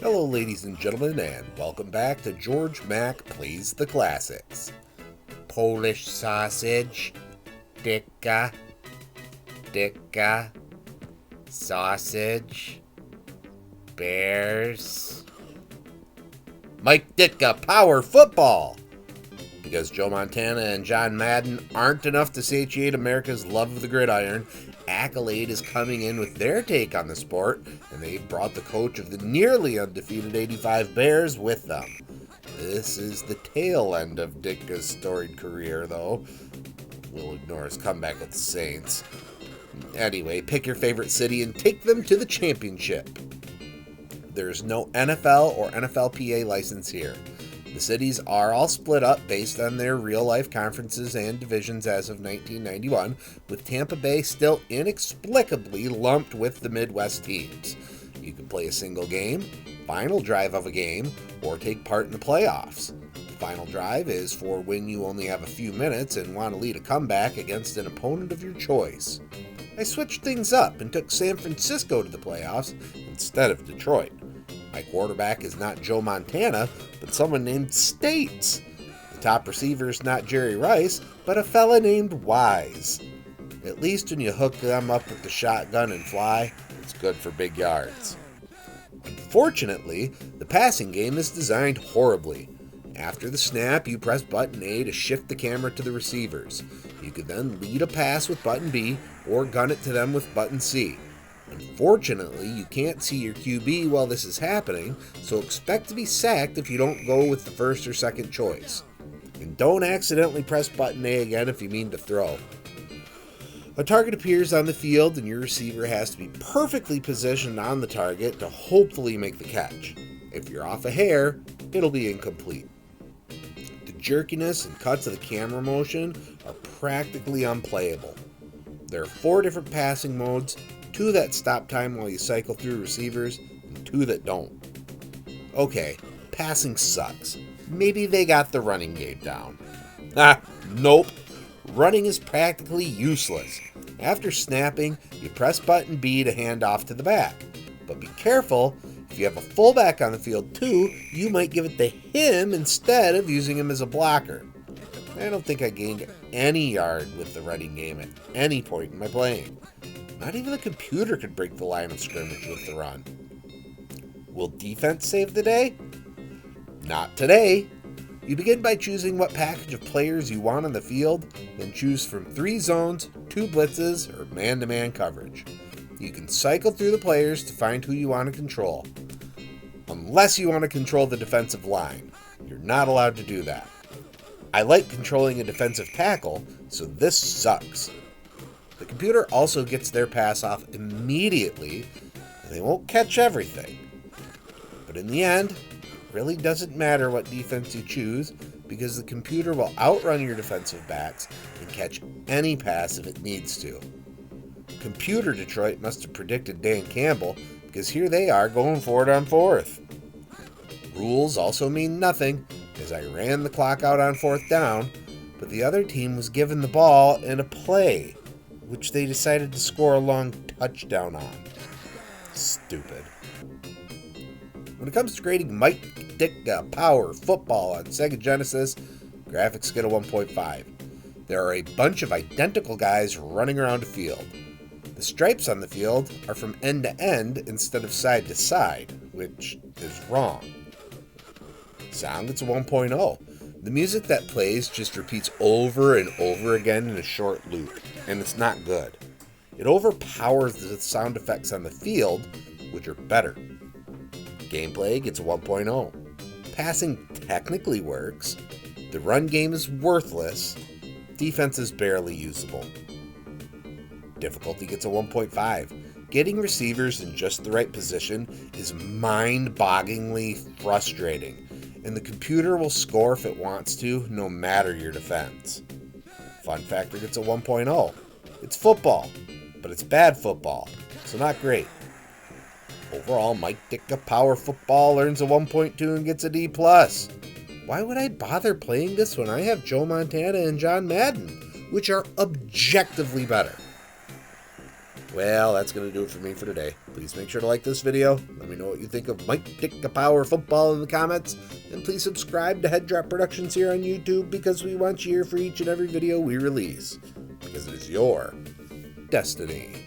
Hello, ladies and gentlemen, and welcome back to Georg Mack Plays the Classics. Polish sausage, Ditka, sausage, bears. Mike Ditka, power football! Because Joe Montana and John Madden aren't enough to satiate America's love of the gridiron, Accolade is coming in with their take on the sport, and they've brought the coach of the nearly undefeated 85 Bears with them. This is the tail end of Ditka's storied career, though. We'll ignore his comeback with the Saints. Anyway, pick your favorite city and take them to the championship. There's no NFL or NFLPA license here. The cities are all split up based on their real-life conferences and divisions as of 1991, with Tampa Bay still inexplicably lumped with the Midwest teams. You can play a single game, final drive of a game, or take part in the playoffs. The final drive is for when you only have a few minutes and want to lead a comeback against an opponent of your choice. I switched things up and took San Francisco to the playoffs instead of Detroit. My quarterback is not Joe Montana, but someone named States. The top receiver is not Jerry Rice, but a fella named Wise. At least when you hook them up with the shotgun and fly, it's good for big yards. Unfortunately, the passing game is designed horribly. After the snap, you press button A to shift the camera to the receivers. You can then lead a pass with button B or gun it to them with button C. Unfortunately, you can't see your QB while this is happening, so expect to be sacked if you don't go with the first or second choice. And don't accidentally press button A again if you mean to throw. A target appears on the field and your receiver has to be perfectly positioned on the target to hopefully make the catch. If you're off a hair, it'll be incomplete. The jerkiness and cuts of the camera motion are practically unplayable. There are 4 different passing modes, 2 that stop time while you cycle through receivers, and 2 that don't. Okay, passing sucks. Maybe they got the running game down. Nope. Running is practically useless. After snapping, you press button B to hand off to the back. But be careful, if you have a fullback on the field too, you might give it to him instead of using him as a blocker. I don't think I gained any yard with the running game at any point in my playing. Not even a computer could break the line of scrimmage with the run. Will defense save the day? Not today. You begin by choosing what package of players you want on the field, then choose from 3 zones, 2 blitzes, or man-to-man coverage. You can cycle through the players to find who you want to control. Unless you want to control the defensive line. You're not allowed to do that. I like controlling a defensive tackle, so this sucks. The computer also gets their pass off immediately, and they won't catch everything. But in the end, it really doesn't matter what defense you choose, because the computer will outrun your defensive backs and catch any pass if it needs to. Computer Detroit must have predicted Dan Campbell, because here they are going for it on 4th. Rules also mean nothing, as I ran the clock out on 4th down, but the other team was given the ball and a play, which they decided to score a long touchdown on. Stupid. When it comes to grading Mike Ditka Power Football on Sega Genesis, graphics get a 1.5. There are a bunch of identical guys running around a field. The stripes on the field are from end to end instead of side to side, which is wrong. Sound gets a 1.0. The music that plays just repeats over and over again in a short loop, and it's not good. It overpowers the sound effects on the field, which are better. Gameplay gets a 1.0. Passing technically works. The run game is worthless. Defense is barely usable. Difficulty gets a 1.5. Getting receivers in just the right position is mind-bogglingly frustrating, and the computer will score if it wants to, no matter your defense. Fun factor gets a 1.0. It's football, but it's bad football, so not great. Overall, Mike Ditka Power Football earns a 1.2 and gets a D+. Why would I bother playing this when I have Joe Montana and John Madden, which are objectively better? Well, that's going to do it for me for today. Please make sure to like this video. Let me know what you think of Mike Ditka Power Football in the comments. And please subscribe to Head Drop Productions here on YouTube because we want you here for each and every video we release. Because it is your destiny.